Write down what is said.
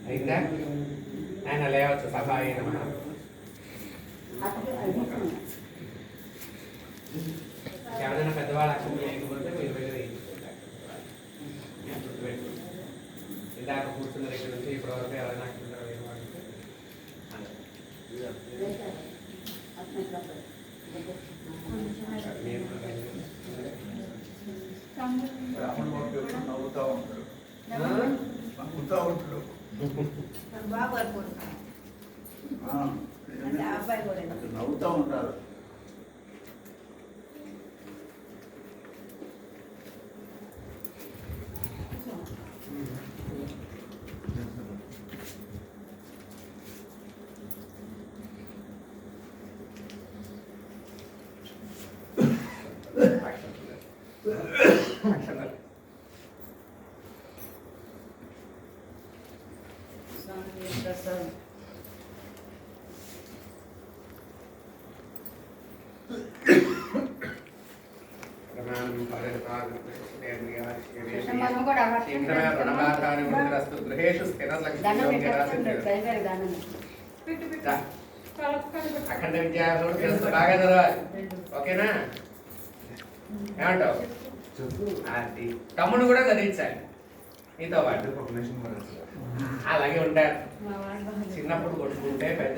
అయిందా ఆయన లేవచ్చు సభాయ నమః ఎవరైనా పెద్దవాళ్ళు అక్షరం లేకపోతే మీరు వెళ్ళి ఇందాక కూర్చున్న దగ్గర నుంచి ఇప్పటివరకు ఎవరైనా అక్షరం నవ్వుతా ఉంటాడు బాగా అబ్బాయి కూడా నవ్వుతా ఉంటారు. అఖండ విద్యార్థులు తెలుసు బాగా చదవాలి. ఓకేనా? ఏమంటావు? అది తమ్ముడు కూడా చదివించాలి నీతో పాటు. అలాగే ఉంటారు. చిన్నప్పుడు కొట్టుకుంటే పెద్ద